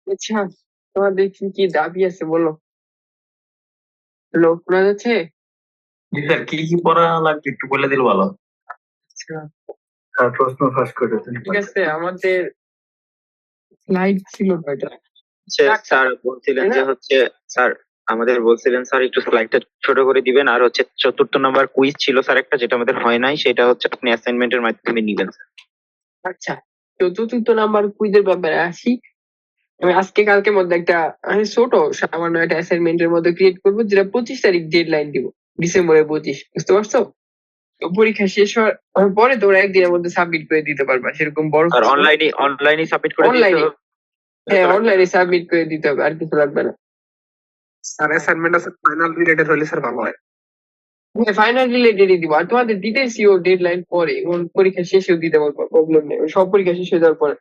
আচ্ছা, তোমাদের কি কি দাবি আছে বলো। লোক শোনা যাচ্ছে? জি স্যার, কি কি পড়া লাগবে একটু বলে দিলে ভালো। আচ্ছা, প্রশ্ন ফাঁস করে দিন। ঠিক আছে। আমাদের স্লাইড ছিল কয়টা? স্যার বলছিলেন তাই যে না? স্যার আমাদের বলছিলেন স্যার একটু স্লাইডটা ছোট করে দিবেন, আর চতুর্থ নাম্বার কুইজ ছিল স্যার একটা, যেটা আমাদের হয় নাই, সেটা আপনি অ্যাসাইনমেন্টের মাধ্যমে নিবেন স্যার। আচ্ছা, চতুর্থ নাম্বার কুইজের ব্যাপারে আসি। আমি আজকে কালকের মধ্যে একটা ছোট সামান্য একটা অ্যাসাইনমেন্টের মধ্যে ক্রিয়েট করবো, যেটা 25 তারিখ ডেডলাইন দিব। ডিসেম্বরের 25, বুঝতে পারছো? তো পরীক্ষা শেষ হওয়ার পরে তোমরা একদিনের মধ্যে সাবমিট করে দিতে পারবা, সেরকম বড় আর কিছু না। অনলাইনে সাবমিট করে দিতে অনলাইনে, হবে হ্যাঁ তো? অনলাইনে সাবমিট করে দিতে হবে, আর কিছু লাগবে না। স্যার অ্যাসাইনমেন্ট আছে ফাইনাল রিলেটেড হলে স্যার ভালো হয়। ফাইনাল রিলেটেডই দিব, আর তোমাদের দিতেছি ও ডেডলাইন পরে, এবং পরীক্ষা শেষেও দিতে পারবো, প্রবলেম নেই। সব পরীক্ষা শেষ হয়ে যাওয়ার পরে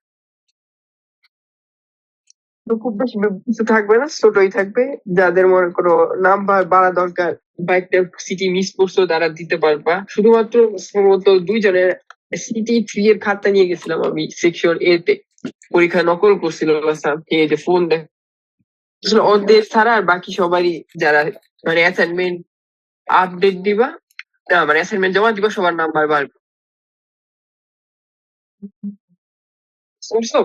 তো খুব বেশি কিছু থাকবে না, ছোটই থাকবে। যাদের মনে করো নাম্বার বাড়া দরকার বা একটা সিটি মিস করছো, তারা দিতে পারবা। শুধুমাত্র সম্ভবত 2 জনের CT3 এর খাতা নিয়ে গেছিলাম আমি সেকশন এ তে, পরীক্ষা নকল করছিল স্যার, এই যে ফোন দেখ। আসলে ওদের ছাড়া আর বাকি সবারই, যারা মানে অ্যাসাইনমেন্ট আপডেট দিবা, না মানে অ্যাসাইনমেন্ট জমা দিবা, সবার নাম্বার বাড়বে। বুঝছো?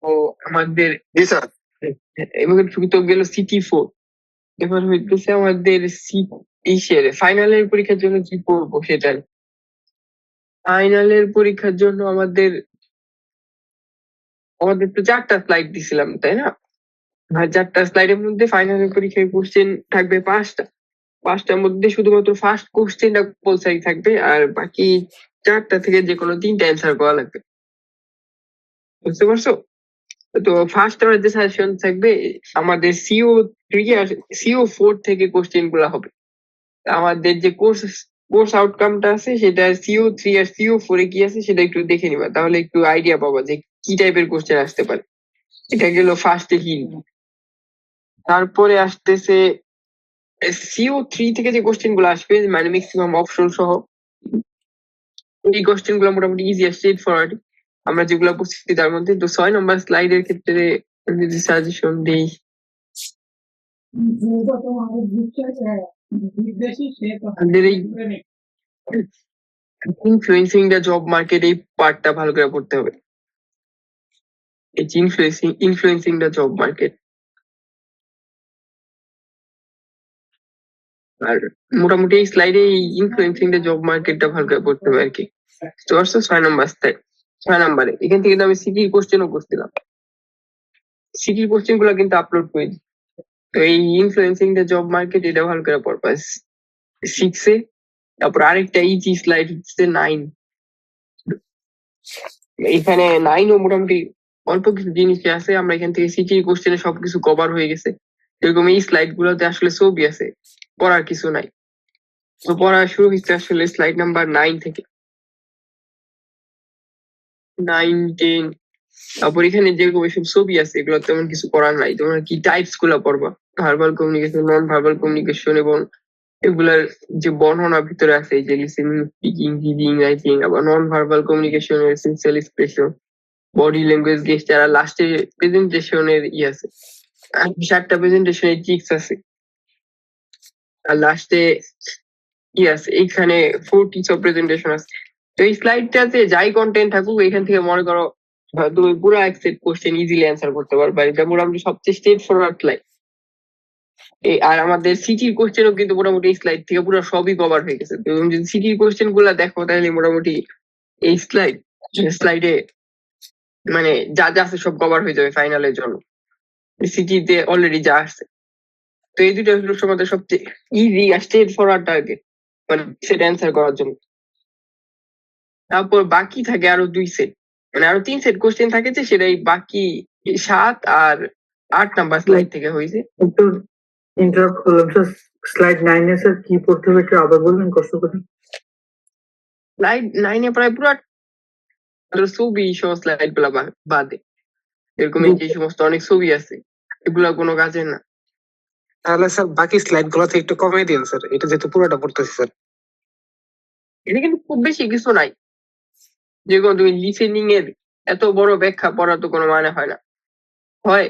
ও আমাদের জি স্যার। এবার তো গেল CT4। এবার হইতেছে আমাদের ইসের ফাইনালের পরীক্ষার জন্য কি পড়বো সেটা। ফাইনালের পরীক্ষার জন্য আমাদের আমাদের তো 4টা স্লাইড দিছিলাম, তাই না? আর 4টা স্লাইডের মধ্যে ফাইনালের পরীক্ষায় কোশ্চেন থাকবে 5টা। 5টার মধ্যে শুধুমাত্র ফার্স্ট কোশ্চেনটা কম্পালসারি থাকবে, আর বাকি 4টা থেকে যে কোনো 3টা অ্যান্সার করা লাগবে। বুঝতে পারছো? তো ফার্স্ট আমার যে সাজেশন থাকবে, আমাদের CO3 আর CO4 থেকে কোশ্চেন গুলা হবে। আমাদের যে কোর্স আউটকামটা আছে, সেটা CO3 আর CO4 এ কি আছে সেটা একটু দেখে নিবা, তাহলে একটু আইডিয়া পাবা যে কি টাইপের কোশ্চেন আসতে পারে। এটা গেল ফার্স্টে হিন্ট। তারপরে আসতেছে CO3 থেকে যে কোশ্চেন গুলো আসবে, মানে ম্যাক্সিমাম অপশন সহ, এই কোশ্চেন গুলো মোটামুটি ইজি আর স্ট্রেট ফরওয়ার্ড। আমরা যেগুলো পড়ছি তার মধ্যে তো 6 নম্বর স্লাইডের ক্ষেত্রে যদি সাজেশন দিই, আমাদের এই ইনফ্লুয়েন্সিং দ্য জব মার্কেট, এই পার্টটা ভালো করে পড়তে হবে। এই ইনফ্লুয়েন্সিং দ্য জব মার্কেট, আর মোটামুটি এই স্লাইডে এই ইনফ্লুয়েন্সিং দ্য জব মার্কেটটা ভালো করে পড়তে হবে আর কি। তো 6 নম্বর স্লাইড, 6 নম্বরে এখান থেকে তো আমি সিটির কোশ্চেনও করছিলাম। সিটির কোশ্চেন গুলো কিন্তু আপলোড করে দিই। তো এই ইনফ্লুয়েন্সিং দ্য জব মার্কেট এটা ভালো করে পড়বা 6 এ। তারপর আরেকটা ইজি স্লাইড হচ্ছে 9। এখানে 9ও মোটামুটি অল্প কিছু জিনিস আছে, আমরা এখান থেকে সিটির কোশ্চেনে সবকিছু কভার হয়ে গেছে। এরকম এই স্লাইড গুলোতে আসলে ছবি আছে, পড়ার কিছু নাই। তো পড়া শুরু হচ্ছে আসলে স্লাইড নাম্বার 9 থেকে, 9, 10। তারপর এখানে যেরকম এসব ছবি আছে, এগুলো তেমন কিছু করার নাই। তোমরা কি টাইপস গুলা পড়বা, ভার্বাল কমিউনিকেশন, নন ভার্বাল কমিউনিকেশন, এবং এগুলার যে বর্ণনা ভিতরে আছে, এই যে লিসেনিং, স্পিকিং, রিডিং, রাইটিং, আবার non verbal communication, essential expression, body language, gesture, আর লাস্টে প্রেজেন্টেশনের আছে। 7টা প্রেজেন্টেশনের ট্রিক্স আছে। আর লাস্টে কি আছে, এইখানে 4 টিপস অফ প্রেজেন্টেশন আছে। তো এই স্লাইডটাতে যাই কন্টেন্ট থাকুক, এখান থেকে মনে করো তুমি পুরো এক সেট কোশ্চেন ইজিলি অ্যান্সার করতে পারবে। এটা মোটামুটি সবচেয়ে স্ট্রেট ফরওয়ার্ড স্লাইড। আর আমাদের সিটির কোশ্চেনও কিন্তু মোটামুটি এই স্লাইড থেকে পুরো সবই কভার হয়ে গেছে। তো তুমি যদি সিটির কোশ্চেন গুলা দেখো, তাহলে মোটামুটি এই স্লাইডে মানে যা যা আছে সব কভার হয়ে যাবে ফাইনালের জন্য। সিটিতে অলরেডি যা আছে। তো এই দুটো হলো আমাদের সবচেয়ে ইজি আর স্ট্রেট ফরওয়ার্ড টার্গেট, মানে সেট অ্যান্সার করার জন্য। তারপর বাকি থাকে আরো 2 সেট, মানে আরো 3 সেট কোশ্চেন থাকে, যে সেটাই বাকি 7 আর 8 নাম্বার স্লাইড থেকে হয়েছে। একটু ইন্টারাপ্ট করলাম স্যার, স্লাইড 9 এ স্যার কি পড়তে হবে একটু আবার বলবেন কষ্ট করে। স্লাইড 9-এ প্রায় পুরো ছবি সহ স্লাইড গুলা বাদে, এরকম এই যে সমস্ত অনেক ছবি আছে, এগুলা কোনো কাজের না। তাহলে স্যার বাকি স্লাইড গুলোতে একটু কমিয়ে দিন স্যার, এটা যেহেতু পুরোটা পড়তেছি স্যার। এটা কিন্তু খুব বেশি কিছু নাই। যেরকম তুমি লিসেনিং এর এত বড় ব্যাখ্যা পড়া তো কোনো মানে হয় না। হয়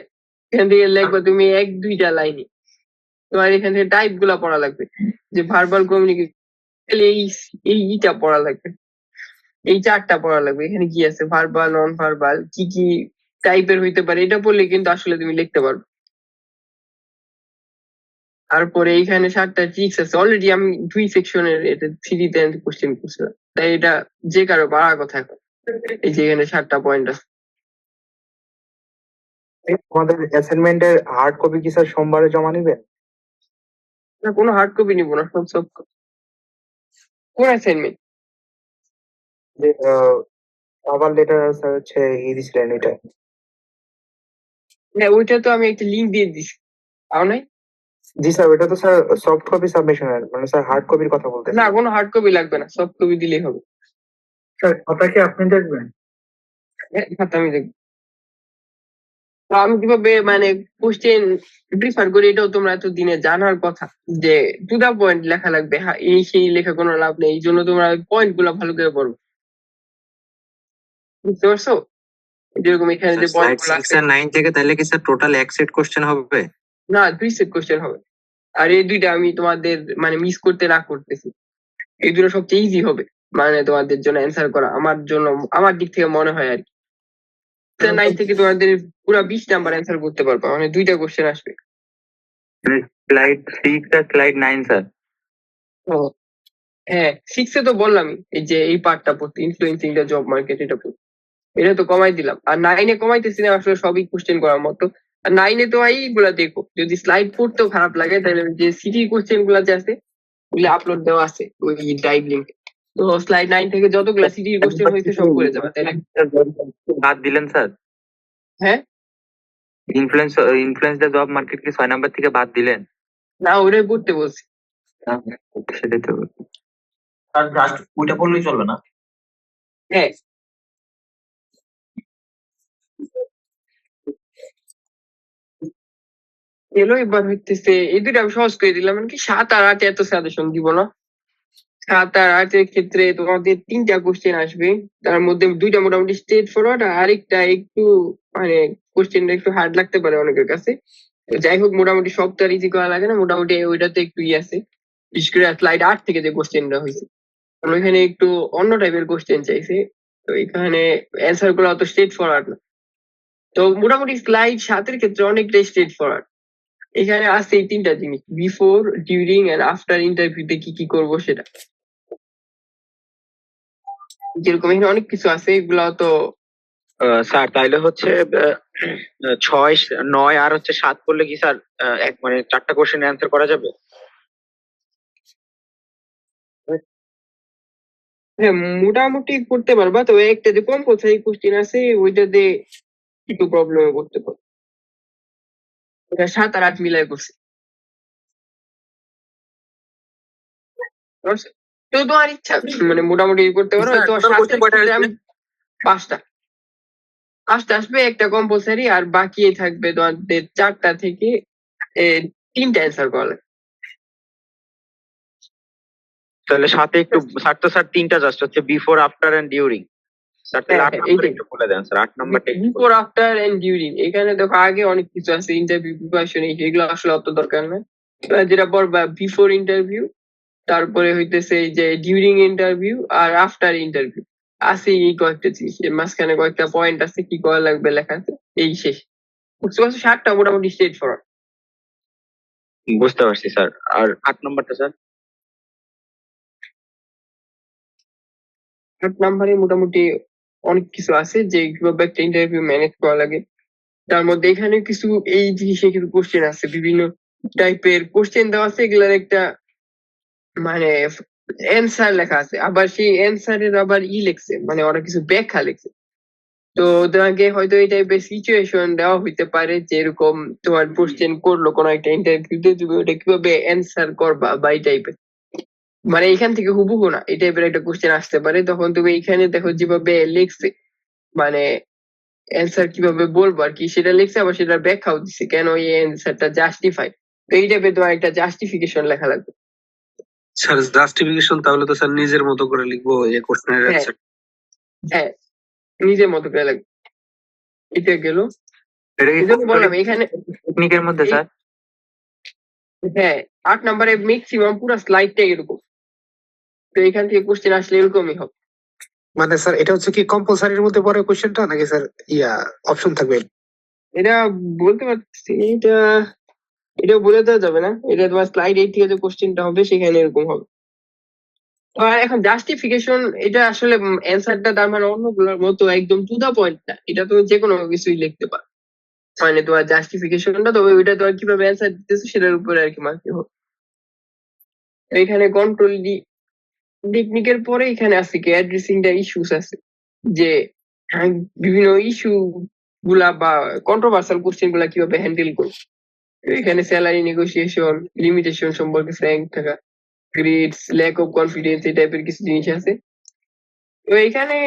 এখান থেকে লিখবা তুমি 1-2টা লাইনে, তোমার এখান থেকে টাইপ গুলা পড়া লাগবে, যে ভার্বাল কমিউনিকেশন এইটা পড়া লাগবে, এই 4টা পড়া লাগবে। এখানে কি আছে, ভার্বাল, নন ভার্বাল, কি কি টাইপের হইতে পারে, এটা পড়লে কিন্তু আসলে তুমি লিখতে পারবে। তারপরে এইখানে 7টা ট্রিক্স আছে, অলরেডি আমি 2 সেকশনের এটা 3-তে কোশ্চেন করছিলাম, তাই এটা যে কারো পারার কথা এখন। এই যে এখানে 7টা পয়েন্ট আছে। আমাদের অ্যাসাইনমেন্টের হার্ড কপি কি স্যার সোমবারে জমা নিবেন? না, কোনো হার্ড কপি নিবো না, সব কোন অ্যাসাইনমেন্ট? যে কভার লেটার স্যার হচ্ছে দিছিলেন ওইটা। হ্যাঁ, ওইটা তো আমি একটা লিঙ্ক দিয়ে দিছি, পাও নাই? জি স্যার, ওইটা তো স্যার সফট কপি সাবমিশনের, মানে স্যার হার্ড কপির কথা বলতেছি। না, কোনো হার্ড কপি লাগবে না, সফট কপি দিলেই হবে। স্যার কথা কি আপনি দেখবেন? হ্যাঁ, খাতা আমি দেখবো। তো আমি কিভাবে মানে কোশ্চেন প্রিফার করি, এটাও তোমরা এত দিনে জানার কথা, যে টু দা পয়েন্ট লেখা লাগবে। হ্যাঁ, এই সেই লেখা কোনো লাভ নেই, এই জন্য তোমরা পয়েন্ট গুলা ভালো করে পড়ো, বুঝতে পারছো? যেরকম এখানে যে পয়েন্ট স্লাইড গুলো 6 আছে, আর 9 থেকে তাহলে কি স্যার টোটাল এক সেট কোশ্চেন হবে? না 2 সেট কোশ্চেন হবে। আর এই 2টা আমি তোমাদের মানে মিস করতে না করতেছি, এই দুটো সবচেয়ে ইজি হবে মানে তোমাদের জন্য অ্যান্সার করা, আমার জন্য, আমার দিক থেকে মনে হয় আর কি। 9 থেকে তোমাদের পুরো 20 নাম্বার অ্যান্সার করতে পারবা, মানে 2টা কোশ্চেন আসবে। স্লাইড 6 আর স্লাইড 9 স্যার। ও হ্যাঁ, 6-এ তো বললামই, এই যে এই পার্টটা পড়তে, ইনফ্লুয়েন্সিং দ্য জব মার্কেট, এটা পড়তে, এটা তো কমাই দিলাম। আর 9-এ কমাইতেছি না, আসলে সবই কোশ্চেন করার মতো। আর 9-এ তো এইগুলা দেখো, যদি স্লাইড পড়তেও খারাপ লাগে তাহলে যে সিটি কোশ্চেন গুলা যে আছে ওগুলো আপলোড দেওয়া আছে ওই ড্রাইভ লিঙ্ক। তো স্লাইড 9 থেকে যতগুলা সিটি কোশ্চেন হয়েছে সব করে যাবে, তাই না? বাদ দিলেন স্যার? হ্যাঁ, ইনফ্লুয়েন্স দ্য জব মার্কেট কি 6 নাম্বার থেকে বাদ দিলেন? না ওটাই পড়তে বলছি। সেটাই তো। আর জাস্ট ওইটা পড়লেই চলবে না? হ্যাঁ, এলো এবার হইতেছে এই 2টা আমি সহজ করে দিলাম, মানে কি 7 আর 8 এত সাজেশন দিব না। 7 আর 8-এর ক্ষেত্রে তোমাদের 3টা কোশ্চেন আসবে, তার মধ্যে 2টা মোটামুটি স্ট্রেট ফরওয়ার্ড, আর আরেকটা একটু মানে কোশ্চেনটা একটু হার্ড লাগতে পারে অনেকের কাছে। তো যাই হোক, মোটামুটি সব তো আর ইজি করা লাগে না, মোটামুটি ওইটাতে একটু আছে। বিশেষ করে স্লাইড 8 থেকে যে কোশ্চেনটা হয়েছে, কারণ ওইখানে একটু অন্য টাইপের কোশ্চেন চাইছে, তো এখানে অ্যান্সার গুলো অত স্ট্রেট ফরওয়ার্ড না। তো মোটামুটি স্লাইড 7-এর ক্ষেত্রে অনেকটাই স্ট্রেট ফরওয়ার্ড। এখানে আছে এই 3টা জিনিস, বিফোর, ডিউরিং এন্ড আফটার ইন্টারভিউতে কি কি করবো সেটা। যেরকম এখানে অনেক কিছু আছে, এগুলা তো স্যার তাইলে হচ্ছে 6, 9 আর হচ্ছে 7 করলে কি স্যার এক মানে 4টা কোশ্চেন অ্যান্সার করা যাবে? হ্যাঁ, মোটামুটি করতে পারবা, তবে একটা যে কম্পালসারি কোশ্চেন আছে ওইটাতে একটু প্রবলেমে পড়তে পারো। ওটা 7 আর 8 মিলাই করছে। বুঝছো? তো তোমার ইচ্ছা, মানে মোটামুটি করতে পারো। স্যার, তোমার total 7-এর question কয়টা ক্ষেত্রে আসবে? আমি 5টা আসবে, একটা কম্পালসারি, আর বাকি থাকবে তোমাদের 4টা থেকে 3টা অ্যান্সার করা লাগবে। তাহলে 7-এ একটু স্যার, তো স্যার 3টা জাস্ট হচ্ছে before, after and during. Sir তাহলে 8 হ্যাঁ, নাম্বার এইটাই। একটু বলে দেন স্যার, 8 নাম্বারটা একটু বিফোর, আফটার এন্ড ডিউরিং, এখানে দেখো আগে অনেক কিছু আছে, ইন্টারভিউ প্রিপারেশন, এগুলো আসলে অত দরকার না। যেটা পড়বা বিফোর ইন্টারভিউ, তারপরে হইতেছে এই যে ডিউরিং ইন্টারভিউ আর আফটার ইন্টারভিউ, আছে এই কয়েকটা জিনিস, এর মাঝখানে কয়েকটা পয়েন্ট আছে কি করা লাগবে লেখা আছে, এই শেষ। বুঝতে পারছো? 7টা মোটামুটি স্ট্রেট ফরওয়ার্ড। বুঝতে পারছি স্যার। আর 8 নাম্বারটা স্যার? 8 নাম্বারে মোটামুটি অনেক কিছু আছে, যে কিভাবে একটা ইন্টারভিউ ম্যানেজ করা লাগে। তার মধ্যে এখানে কিছু এই জিনিসে কিছু কোশ্চেন আছে, বিভিন্ন টাইপের কোশ্চেন দেওয়া আছে, এগুলার একটা মানে অ্যান্সার লেখা আছে, আবার সেই অ্যান্সারের আবার লেখছে, মানে ওরা কিছু ব্যাখ্যা লিখছে। তো তোমাকে হয়তো এই টাইপের সিচুয়েশন দেওয়া হইতে পারে, যে এরকম তোমার কোশ্চেন করলো কোনো একটা ইন্টারভিউতে, তুমি ওটা কিভাবে অ্যান্সার করবা বা এই টাইপের, মানে এখান থেকে হুবহু না, এই টাইপের একটা কোশ্চেন আসতে পারে। তখন তুমি এখানে দেখো যেভাবে লিখছে, মানে অ্যান্সার কিভাবে বলবো আর কি, সেটা লিখছে, আবার সেটার ব্যাখ্যাও দিচ্ছে কেন এই অ্যান্সারটা জাস্টিফাই। তো এই টাইপের তোমার একটা জাস্টিফিকেশন লেখা লাগবে। স্যার জাস্টিফিকেশন তাহলে তো স্যার নিজের মতো করে লিখবো এই কোশ্চেনের হ্যাঁ, অ্যান্সার। হ্যাঁ, নিজের মতো করে লাগবে। এটা গেল। এটা কি এই জন্য বললাম এখানে টেকনিকের মধ্যে স্যার? হ্যাঁ 8 নম্বরে ম্যাক্সিমাম পুরো স্লাইডটাই এরকম। তো এখান থেকে কোশ্চেন আসলে এরকমই হবে। মানে স্যার এটা হচ্ছে কি কম্পালসারির মধ্যে পড়ে কোশ্চেনটা নাকি স্যার অপশন থাকবে? এটা বলতে পারছি, এটা বলে দেওয়া যাবে না। এটা তোমার স্লাইড 8 থেকে যে কোশ্চেনটা হবে সেখানে এরকম হবে। তো আর এখন জাস্টিফিকেশন, এটা আসলে অ্যান্সারটা তার মানে অন্যগুলোর মতো একদম টু দা পয়েন্ট না। এটা তুমি যে কোনো কিছুই লিখতে পারো, মানে তোমার জাস্টিফিকেশনটা, তবে ওইটা তোমার কিভাবে অ্যান্সার দিতেছো সেটার উপরে আর কি মার্কিং হবে। এখানে কন্ট্রোল টেকনিকের পরে এখানে আছে কি অ্যাড্রেসিং দ্য ইস্যুস আছে, যে বিভিন্ন ইস্যু গুলা বা কন্ট্রোভার্সাল কোশ্চেন গুলা কিভাবে হ্যান্ডেল করবো। তো এখানে স্যালারি নেগোসিয়েশন, লিমিটেশন সম্পর্কে ফ্র্যাঙ্ক থাকা, গ্রেডস, ল্যাক অফ কনফিডেন্স, এই টাইপের কিছু জিনিস আছে। তো এখানে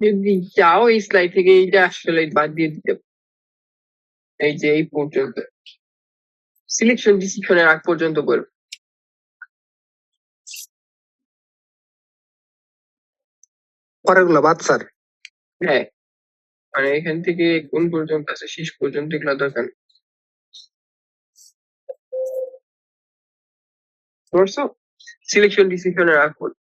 যদি চাও এই স্লাইড থেকে এইটা আসলে বাদ দিয়ে দিতে পারো। এই যে এই পর্যন্ত সিলেকশন ডিসিশনের আগ পর্যন্ত বলবো। পরেরগুলো বাদ স্যার। হ্যাঁ মানে এখান থেকে কোন পর্যন্ত আছে শেষ পর্যন্ত এগুলো দরকার নেই। বুঝছো? সিলেকশন ডিসিশনের আগ পর্যন্ত।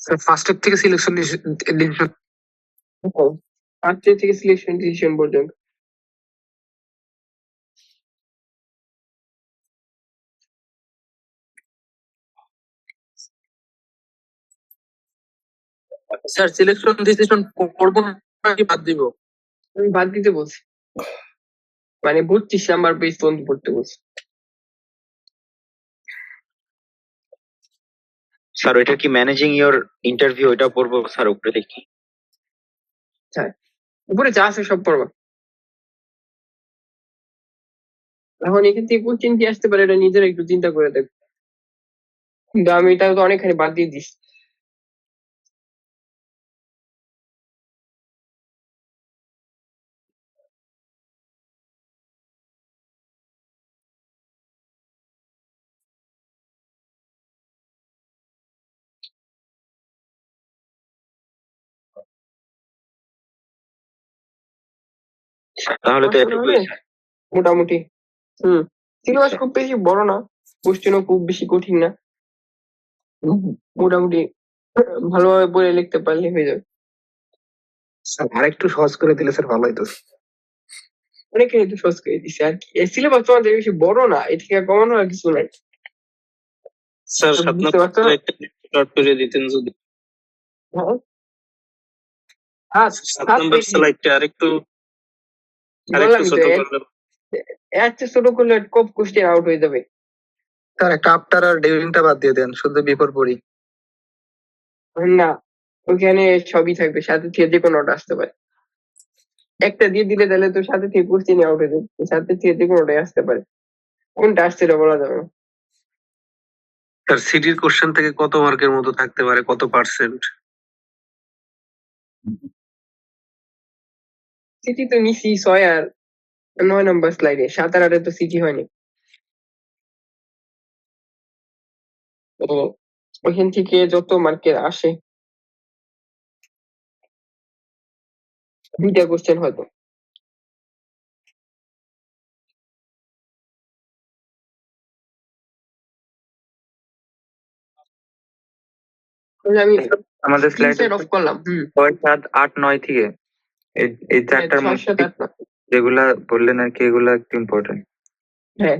স্যার ফার্স্ট থেকে সিলেকশন ডিসিশন আজকে থেকে সিলেকশন ডিসিশন পর্যন্ত। স্যার সিলেকশন ডিসিশন করবো নাকি বাদ দিব? আমি বাদ দিতে বলছি, মানে 32 নাম্বার পেজ পর্যন্ত পড়তে বলছি। স্যার ওইটা কি ম্যানেজিং ইওর ইন্টারভিউ, ওইটা পড়বো স্যার উপরে দেখি? উপরে যা আছে সব পড়বা। এখন এখান থেকে কোশ্চেন কি আসতে পারে এটা নিজেরা একটু চিন্তা করে দেখ। কিন্তু আমি এটা তো অনেকখানি বাদ দিয়ে দিস। তাহলে তো আসলে এটুকুই স্যার। মোটামুটি সিলেবাস খুব বেশি বড় না, কোশ্চেনও খুব বেশি কঠিন না। মোটামুটি ভালোভাবে বলে লিখতে পারলে হয়ে যাবে। স্যার আরেকটু সহজ করে দিলে স্যার ভালো হতো। অনেকখানি তো সহজ করে দিছে আর কি। সিলেবাস তোমাদের বেশি বড় না, এর থেকে কমানো আর কিছু নাই। স্যার বুঝতে পারছো? শর্ট করে দিতেন যদি। হ্যাঁ। 7 নাম্বার স্লাইডটা আরেকটু বললামই ছোট তো, করলে। এর চেয়ে ছোট করলে কপ কোশ্চেন আউট হয়ে যাবে। স্যার একটা আফটার আর ডিউরিংটা বাদ দিয়ে দেন, শুধু বিফোর পড়ি। না, ওখানে সবই থাকবে, সাথে থেকে যে কোনোটা আসতে পারে। একটা দিয়ে দিলে তাহলে তো সাথে থেকে কোশ্চেন আউট হয়ে যাবে, সাথে থেকে যে কোনোটাই আসতে পারে। কোনটা আসছে এটা বলা যাবে না। স্যার সিটির কোশ্চেন থেকে কত মার্কের মতো থাকতে পারে, কত পার্সেন্ট? সিটি তো নিছি 6 আর 9 নাম্বার স্লাইডে, 7 আর 8 তো সিটি হয়নি। তো ওইখান থেকে যত মার্কের আসে 2টা কোশ্চেন হয়তো। তাহলে আমি আমাদের স্ক্রিন স্লাইডে অফ করলাম। 6, 7, 8, 9 থেকে এই চারটার 6, 7, মধ্যে 8 না। যেগুলা বললেন আর কি, এগুলা একটু ইম্পর্টেন্ট। হ্যাঁ